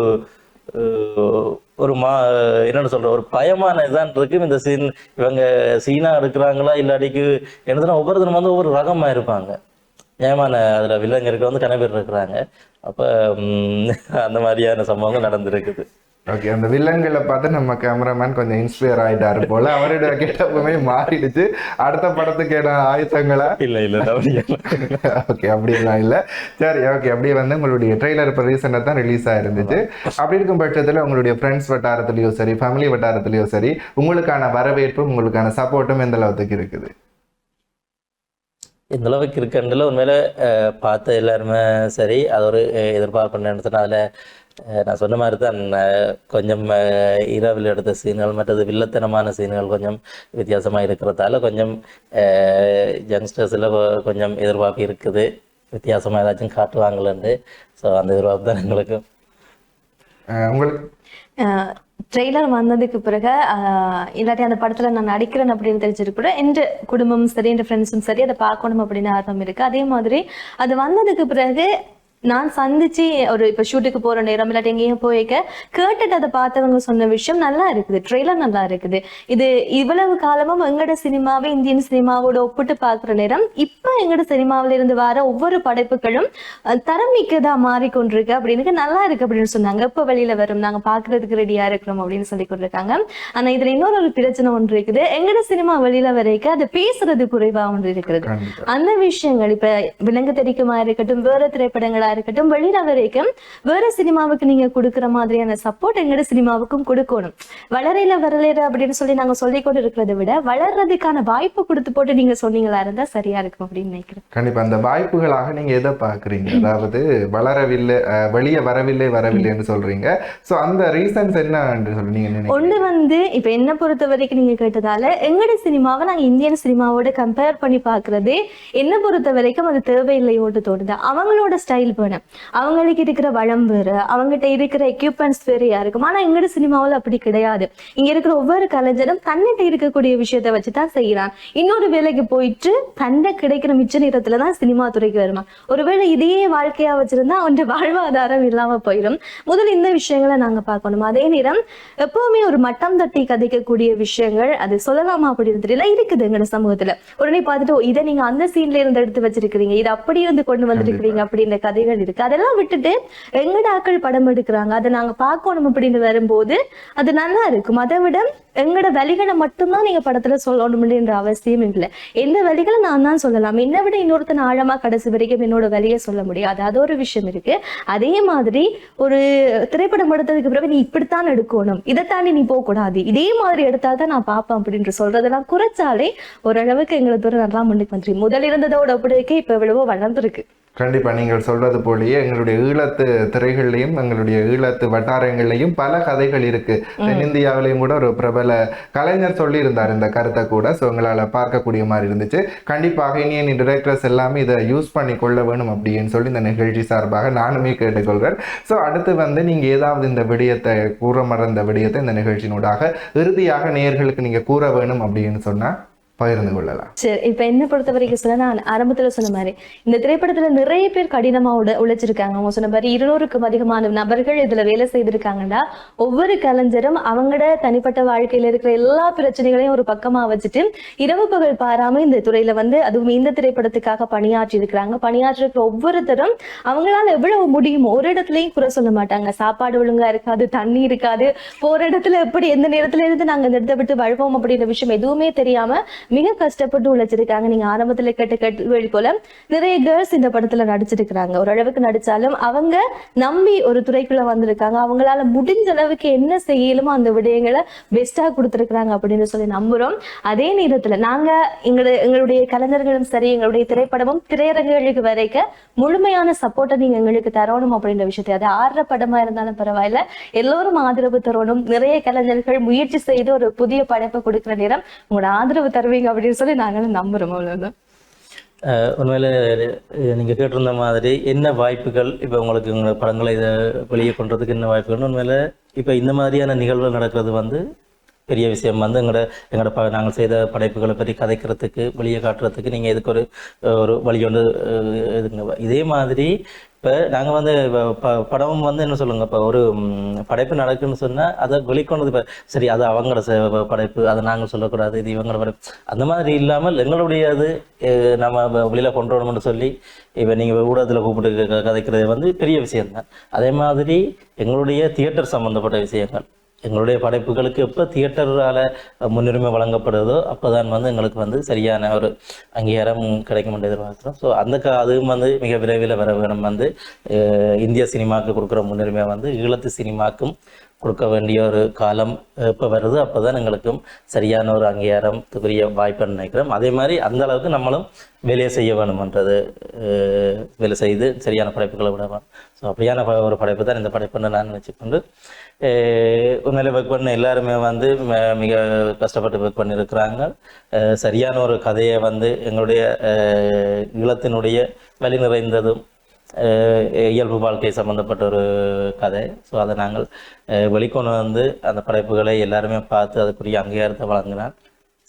என்னன்னு சொல்ற ஒரு பயமான இதான் இருக்கு. இந்த இவங்க சீனா எடுக்கிறாங்களா இல்லாட்டிக்கு என்னதுன்னா ஒவ்வொரு தினம் ஒவ்வொரு ரகமா இருப்பாங்க. ஏமான அதுல வில்லங்கருக்கு கன பேர் இருக்கிறாங்க. அப்ப அந்த மாதிரியான சம்பவங்கள் நடந்திருக்குது. ஓகே, அந்த வில்லன்களை பார்த்து நம்ம கேமராமேன் கொஞ்சம் இன்ஸ்பயர் ஆயிட்டாரு போல. அவருடைய கெட்டப்புமே மாறிடுச்சு. அடுத்த படத்துக்கு ஆயுத்தங்களா? இல்ல ஓகே, அப்படியெல்லாம் இல்லை. சரி, ஓகே. அப்படியே உங்களுடைய ட்ரெய்லர் இப்போ ரீசெண்டாக தான் ரிலீஸ் ஆயிருந்துச்சு. அப்படி இருக்கும் பட்சத்தில் உங்களுடைய ஃப்ரெண்ட்ஸ் வட்டாரத்துலையோ சரி, ஃபேமிலி வட்டாரத்துலையோ சரி, உங்களுக்கான வரவேற்பும் உங்களுக்கான சப்போர்ட்டும் எந்த அளவுக்கு இருக்குது? இந்த அளவுக்கு இருக்குன்றதுல உண்மையில பார்த்த எல்லாருமே சரி, அது ஒரு எதிர்பார்ப்பு சொன்னா அதில் நான் சொன்ன மாதிரி தான் கொஞ்சம் இரவில் எடுத்த சீன்கள் மற்றது வில்லத்தனமான சீன்கள் கொஞ்சம் வித்தியாசமாக இருக்கிறதால கொஞ்சம் யங்ஸ்டர்ஸில் கொஞ்சம் எதிர்பார்ப்பு இருக்குது, வித்தியாசமாக ஏதாச்சும் காட்டுவாங்களேன்னு. ஸோ அந்த எதிர்பார்ப்பு தான் எங்களுக்கு. உங்களுக்கு ட்ரெய்லர் வந்ததுக்கு பிறகு இல்லாட்டி அந்த படத்துல நான் நடிக்கிறேன் அப்படின்னு தெரிஞ்சிருக்கு கூட என் குடும்பமும் சரி என் ஃப்ரெண்ட்ஸும் சரி அதை பார்க்கணும் அப்படின்னு ஆர்வம் இருக்கு. அதே மாதிரி அது வந்ததுக்கு பிறகு நான் சந்திச்சு ஒரு இப்ப ஷூட்டுக்கு போற நேரம் இல்லாட்டி எங்கேயும் போய்க்க கேட்டுட்டு அதை பார்த்தவங்க சொன்ன விஷயம் நல்லா இருக்குது, ட்ரெய்லர் நல்லா இருக்குது. இது இவ்வளவு காலமும் எங்கட சினிமாவை இந்தியன் சினிமாவோட ஒப்பிட்டு பார்க்குற நேரம் இப்ப எங்கட சினிமாவில இருந்து வர ஒவ்வொரு படைப்புகளும் தரம் மிக்கதா மாறிக்கொண்டிருக்கு அப்படின்னு நல்லா இருக்கு அப்படின்னு சொன்னாங்க. இப்ப வெளியில வரும், நாங்க பாக்குறதுக்கு ரெடியா இருக்கிறோம் அப்படின்னு சொல்லி கொண்டிருக்காங்க. ஆனா இதுல இன்னொரு பிரச்சனை ஒன்று இருக்குது, எங்கட சினிமா வெளியில வரைக்கும் அது பேசுறது குறைவா ஒன்று இருக்கிறது. அந்த விஷயங்கள் இப்ப விலங்கு தெரிக்குமா இருக்கட்டும், வேற திரைப்படங்களா இருக்கட்டும், வெளியில வரைக்கும் வேற சினிமாவுக்கு நீங்க கொடுக்குற மாதிரியான சப்போர்ட் எங்கட சினிமாவுக்கும் கொடுக்கணும். வளரையில வரலையில அப்படின்னு சொல்லி நாங்க சொல்லிக் கொண்டு இருக்கிறத விட வளர்றதுக்கான வாய்ப்பு கொடுத்து போட்டு நீங்க சொன்னீங்களா இருந்தா சரியா இருக்கும் அப்படின்னு நினைக்கிறேன். கண்டிப்பா அந்த வாய்ப்புகளாக நீங்க எதை பாக்குறீங்க? அதாவது வளரவில்லை, வெளியே வரவில்லைன்னு சொல்றீங்க. சோ அந்த ரீசன்ஸ் என்ன என்று சொல்றீங்க? ஒண்ணு இப்ப என்ன பொறுத்த வரைக்கும் நீங்க கேட்டதால எங்கட சினிமாவை நாங்க இந்தியன் சினிமாவோட கம்பேர் பண்ணி பாக்குறது என்ன பொறுத்த வரைக்கும் அது தேவையில்லையோடு தோணுது. அவங்களோட ஸ்டைல் வேணும், அவங்களுக்கு இருக்கிற வளம் வேறு, அவங்ககிட்ட இருக்கிற எக்யூப்மெண்ட்ஸ் வேறையா இருக்கும். ஆனா எங்கட சினிமாவில் அப்படி கிடையாது. இங்க இருக்கிற ஒவ்வொரு கலைஞரும் தன்னிட்ட இருக்கக்கூடிய விஷயத்த வச்சுதான் செய்யறான். இன்னொரு வேலைக்கு போயிட்டு தன்னை கிடைக்கிற மிச்ச நேரத்துலதான் சினிமா துறைக்கு வருமா. ஒருவேளை இதையே வாழ்க்கையா வச்சிருந்தா அவன் வாழ்வாதாரம் இல்லாம போயிடும். முதல்ல இந்த விஷயங்களை நாங்க பார்க்கணும். அதே நேரம் எப்பவுமே ஒரு மட்டம் தட்டி கதைக்கக்கூடிய விஷயங்கள் அது சொல்லலாமா அப்படின்னு தெரியல இருக்குது எங்கட சமூகத்துல. உடனே பார்த்துட்டு இதை நீங்க அந்த சீன்ல இருந்து எடுத்து வச்சிருக்கிறீங்க, இதை அப்படியே கொண்டு வந்துருக்கிறீங்க அப்படின்ற கதைகள் இருக்கு. அதெல்லாம் விட்டுட்டு எங்கட ஆக்கள் படம் எடுக்கிறாங்க, அதை நாங்க பார்க்கணும் அப்படின்னு வரும்போது அது நல்லா இருக்கும். அதை விட எங்கட வழிகளை மட்டும்தான் நீங்க படத்துல சொல்லணும்ன்ற அவசியம் இல்லை. எந்த வழிகளை நான் தான் சொல்லலாம், என்னை விட இன்னொருத்தன் ஆழமா கடைசி வரைக்கும் என்னோட வழியை சொல்ல முடியாது. அது ஒரு விஷயம் இருக்கு. அதே மாதிரி ஒரு திரைப்படம் எடுத்ததுக்கு பிறகு நீ இப்படித்தான் எடுக்கணும், இதை தாண்டி நீ போக கூடாது, இதே மாதிரி எடுத்தாதான் நான் பார்ப்பேன் அப்படின்ற சொல்றதெல்லாம் குறைச்சாலே ஓரளவுக்கு எங்களை தூரம் நல்லா முன்னுக்கு வந்துருக்கு. முதல் இருந்ததோட ஒப்பிடுக்க இப்ப எவ்வளவோ வளர்ந்துருக்கு. கண்டிப்பா நீங்கள் சொல்றது போலயே எங்களுடைய ஈழத்து திரைகள்லையும் எங்களுடைய ஈழத்து வட்டாரங்கள்லையும் பல கதைகள் இருக்கு. தென்னிந்தியாவிலையும் கூட ஒரு பிரபல கலைஞர் சொல்லி இருந்தார் இந்த கருத்தை கூட. ஸோ உங்களால் பார்க்கக்கூடிய மாதிரி இருந்துச்சு. கண்டிப்பாக இனி டிரெக்டர்ஸ் எல்லாமே இதை யூஸ் பண்ணி கொள்ள வேணும் அப்படின்னு சொல்லி இந்த நிகழ்ச்சி சார்பாக நானுமே கேட்டுக்கொள்கிறேன். ஸோ அடுத்து நீங்கள் ஏதாவது இந்த விடயத்தை கூற மறந்த விடயத்தை இந்த நிகழ்ச்சியினூடாக இறுதியாக நேயர்களுக்கு நீங்க கூற வேணும் அப்படின்னு சொன்னா? பகிர்ந்து கொள்ளலாம். சரி, இப்ப என்ன பொறுத்த வரைக்கும் சொன்னா, நான் ஆரம்பத்துல சொன்ன மாதிரி இந்த திரைப்படத்துல நிறைய பேர் கடினமா உழைச்சிருக்காங்க. அவங்க சொன்ன மாதிரி 200க்கும் அதிகமான நபர்கள் இதுல வேலை செய்திருக்காங்கன்னா, ஒவ்வொரு கலைஞரும் அவங்களோட தனிப்பட்ட வாழ்க்கையில இருக்கிற எல்லா பிரச்சனைகளையும் ஒரு பக்கமா வச்சுட்டு இரவு பகல் பாராம இந்த துறையில வந்து, அதுவும் இந்த திரைப்படத்துக்காக பணியாற்றி இருக்கிறாங்க. பணியாற்றிருக்கிற ஒவ்வொருத்தரும் அவங்களால எவ்வளவு முடியுமோ ஒரு இடத்துலயும் குறை சொல்ல மாட்டாங்க. சாப்பாடு ஒழுங்கா இருக்காது, தண்ணி இருக்காது, போற இடத்துல எப்படி எந்த நேரத்துல இருந்து நாங்க இந்த இடத்தை விட்டு வாழ்வோம் அப்படின்ற விஷயம் எதுவுமே தெரியாம மிக கஷ்டப்பட்டு உழைச்சிருக்காங்க. நீங்க ஆரம்பத்துல கேட்ட கேள்வி போல நிறைய கேர்ள்ஸ் இந்த படத்துல நடிச்சிருக்கிறாங்க. ஓரளவுக்கு நடிச்சாலும் அவங்க நம்பி ஒரு துறைக்குள்ள வந்திருக்காங்க. அவங்களால முடிஞ்ச அளவுக்கு என்ன செய்யலுமோ அந்த விடயங்களை பெஸ்டா கொடுத்திருக்கிறாங்க அப்படின்னு சொல்லி நம்புறோம். அதே நேரத்துல நாங்க எங்களுடைய கலைஞர்களும் சரி, எங்களுடைய திரைப்படமும் திரையரங்குகளுக்கு வரைக்கும் முழுமையான சப்போர்ட்டை நீங்க எங்களுக்கு தரணும் அப்படின்ற விஷயத்தை, அது ஆடுற படமா இருந்தாலும் பரவாயில்ல, எல்லோரும் ஆதரவு தரணும். நிறைய கலைஞர்கள் முயற்சி செய்து ஒரு புதிய படைப்பை கொடுக்கிற நேரம் உங்களோட ஆதரவு தருவீங்க அப்படின்னு சொல்லி நாங்களும் நம்புறோம். அவ்வளவுதான். உண்மையில நீங்கள் கேட்டிருந்த மாதிரி என்ன வாய்ப்புகள் இப்போ உங்களுக்கு உங்கள் படங்களை இதை வெளியே கொண்டதுக்கு என்ன வாய்ப்புகள்? உண்மையில இப்போ இந்த மாதிரியான நிகழ்வுகள் நடக்கிறது வந்து பெரிய விஷயம். வந்து எங்களோட நாங்கள் செய்த படைப்புகளை பற்றி கதைக்கிறதுக்கு, வெளியே காட்டுறதுக்கு நீங்கள் இதுக்கு ஒரு வழி ஒன்று இதுங்க. இதே மாதிரி இப்போ நாங்கள் வந்து படம் வந்து என்ன சொல்லுங்க, இப்போ ஒரு படைப்பு நடக்குன்னு சொன்னால் அதை வெளிக்கொண்டது இப்போ சரி, அது அவங்களோட படைப்பு, அதை நாங்கள் சொல்லக்கூடாது, இது இவங்களோட படைப்பு, அந்த மாதிரி இல்லாமல் எங்களுடைய அது நம்ம வெளியில் கொண்டு வரணும்னு சொல்லி இப்போ நீங்கள் ஊடகத்தில் கூப்பிட்டு கதைக்கிறது வந்து பெரிய விஷயம்தான். அதே மாதிரி எங்களுடைய தியேட்டர் சம்மந்தப்பட்ட விஷயங்கள், எங்களுடைய படைப்புகளுக்கு எப்போ தியேட்டரால் முன்னுரிமை வழங்கப்படுதோ அப்போ தான் வந்து எங்களுக்கு வந்து சரியான ஒரு அங்கீகாரம் கிடைக்கும் என்று எதிர்பார்க்குறோம். ஸோ அதுவும் வந்து மிக விரைவில் வர வேணும். வந்து இந்திய சினிமாவுக்கு கொடுக்குற முன்னுரிமை வந்து ஈழத்து சினிமாவுக்கும் கொடுக்க வேண்டிய ஒரு காலம் எப்போ வருது அப்போ தான் எங்களுக்கும் சரியான ஒரு அங்கீகாரத்துக்குரிய வாய்ப்புன்னு நினைக்கிறோம். அதே மாதிரி அந்த அளவுக்கு நம்மளும் வேலையை செய்ய வேணுமன்றது, வேலை செய்து சரியான படைப்புகளை விட வேணும். ஸோ அப்படியான ஒரு படைப்பு தான் இந்த படைப்புன்னு நான் நினச்சிக்கொண்டு, உண்மையில ஒர்க் பண்ண எல்லாருமே வந்து மிக கஷ்டப்பட்டு ஒர்க் பண்ணியிருக்கிறாங்க. சரியான ஒரு கதையை வந்து எங்களுடைய ஈழத்தினுடைய வழி நிறைந்ததும் இயல்பு வாழ்க்கை சம்மந்தப்பட்ட ஒரு கதை. ஸோ அதை நாங்கள் வெளிக்கொண்டு வந்து அந்த படைப்புகளை எல்லாருமே பார்த்து அதுக்குரிய அங்கீகாரத்தை வழங்கினால்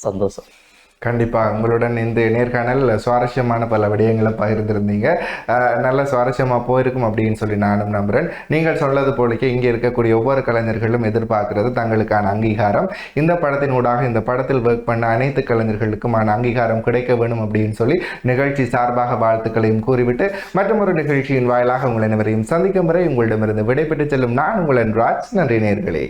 சந்தோஷம். கண்டிப்பாக உங்களுடன் இந்த நேர்காணல் சுவாரஸ்யமான பல விடயங்களை பகிர்ந்திருந்தீங்க. நல்ல சுவாரஸ்யமாக போயிருக்கும் அப்படின்னு சொல்லி நானும் நம்புகிறேன். நீங்கள் சொன்னது போலக்கே இங்கே இருக்கக்கூடிய ஒவ்வொரு கலைஞர்களும் எதிர்பார்க்கிறது தங்களுக்கான அங்கீகாரம். இந்த படத்தின் ஊடாக இந்த படத்தில் ஒர்க் பண்ண அனைத்து கலைஞர்களுக்குமான அங்கீகாரம் கிடைக்க வேணும் அப்படின்னு சொல்லி நிகழ்ச்சி சார்பாக வாழ்த்துக்களையும் கூறிவிட்டு மற்றொரு நிகழ்ச்சியின் வாயிலாக உங்கள் அனைவரையும் சந்திக்கும் வரை உங்களிடமிருந்து விடைபெற்று செல்லும் நான் உங்கள் ராஜ். நன்றி நேயர்களே.